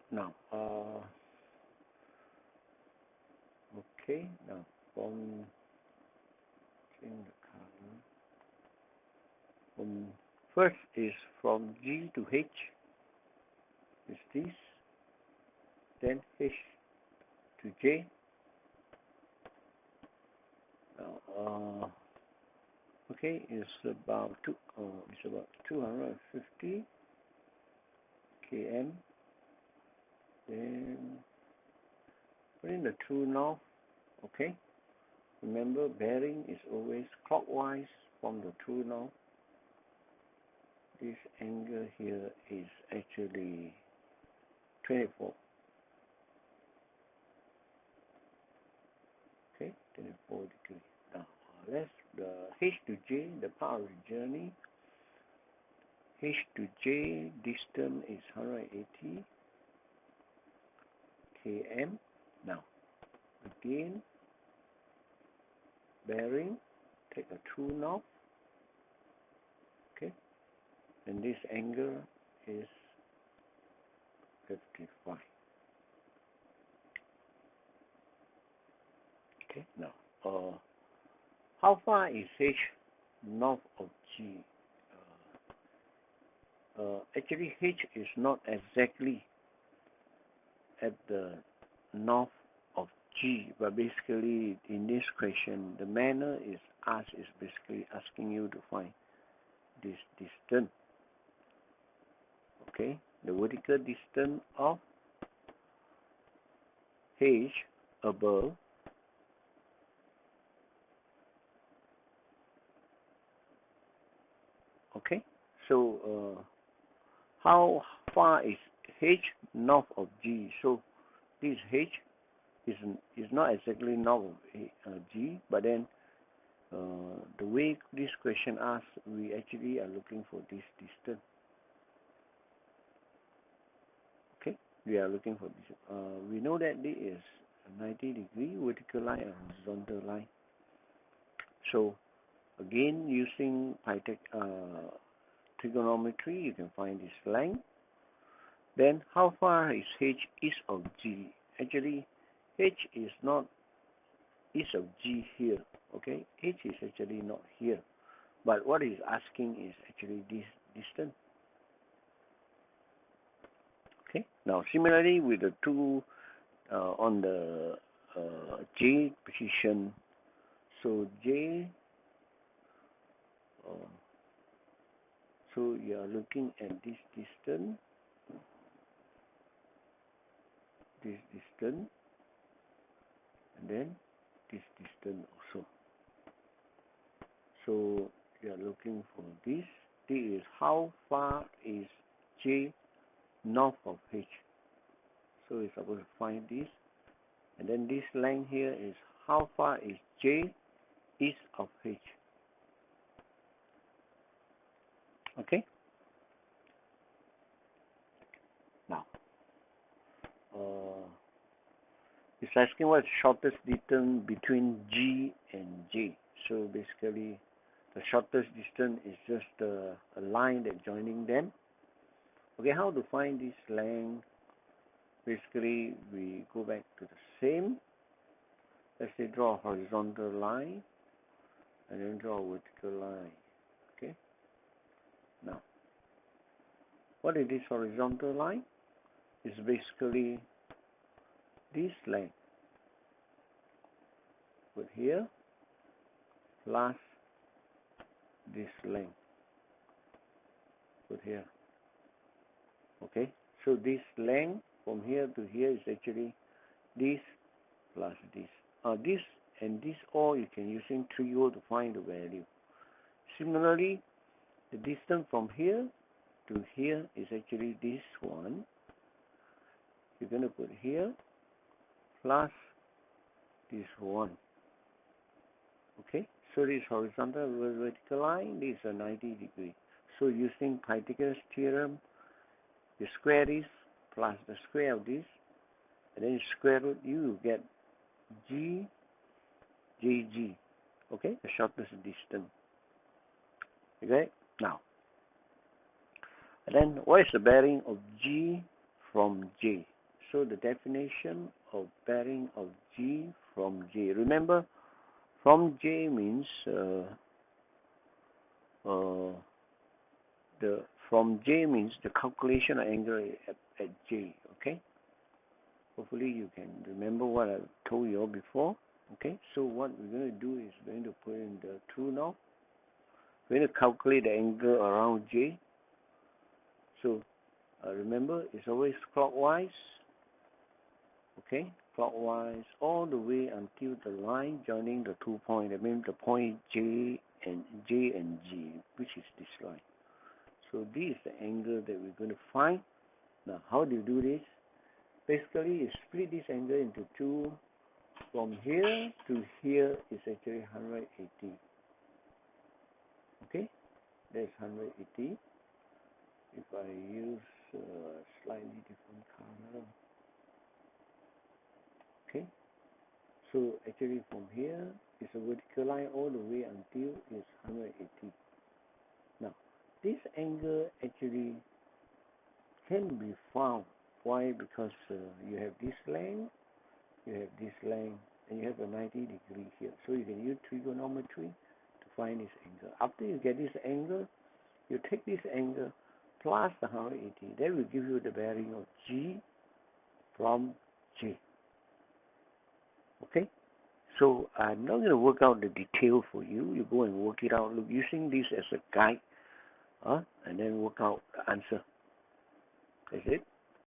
Now, okay, now from change the color. First is from G to H is this, then H to J. Now, okay, it's about 250 km. Then put in the true north. Okay, remember bearing is always clockwise from the true north. This angle here is actually 24. Okay, 24 degrees. Now let's the H to J, the part of the journey. H to J distance is 180 km. Now again, bearing, take a true north. Okay, and this angle is 55. Okay, now how far is H north of G? Actually, H is not exactly at the north of G, but basically in this question, the manner is asked is basically asking you to find this distance. Okay, the vertical distance of H above okay, so how far is H north of G? So this H is not exactly north of G, but then the way this question asks, we actually are looking for this distance. Okay, we are looking for this. We know that this is a 90-degree vertical line and horizontal line. So again, using trigonometry, you can find this length. Then how far is H east of G? Actually, H is not east of G here. Okay, H is actually not here. But what it's asking is actually this distance. Okay, now similarly with the two on the J position. So J, so you are looking at this distance, and then this distance also. So you are looking for this. This is how far is J north of H. So we're supposed to find this. And then this length here is how far is J east of H. Okay. Now, it's asking what's the shortest distance between G and J. So basically, the shortest distance is just a line that's joining them. Okay, how to find this length? Basically, we go back to the same. Let's say draw a horizontal line and then draw a vertical line. Okay. Now, what is this horizontal line? It's basically this length. Put here plus this length. Put here. Okay. So this length from here to here is actually this plus this. This and this all you can using Trigo to find the value. Similarly, the distance from here to here is actually this one. You're going to put here plus this one. Okay, so this horizontal vertical line, this is a 90 degree. So using Pythagoras theorem, you square this plus the square of this, and then you square root, you get GJG. Okay, the shortest distance. Okay, now, and then what is the bearing of G from J? So the definition of bearing of G from J. Remember, from J means from J means the calculation of angle at J. Okay. Hopefully you can remember what I told you all before. Okay. So what we're going to do is we're going to put in the true now. We're going to calculate the angle around J. So remember, it's always clockwise. Okay, clockwise all the way until the line joining the 2 points. That means the point J and G, which is this line. So this is the angle that we're going to find. Now, how do you do this? Basically, you split this angle into two. From here to here is actually 180. Okay, that's 180. If I use slightly different color. Okay, so actually from here is a vertical line all the way until is 180. Now, this angle actually can be found. Why? Because you have this length, and you have a 90 degree here. So you can use trigonometry to find this angle. After you get this angle, you take this angle plus the 180. That will give you the bearing of G from J. Okay? So I'm not going to work out the detail for you. You go and work it out. Look, using this as a guide, and then work out the answer. That's it.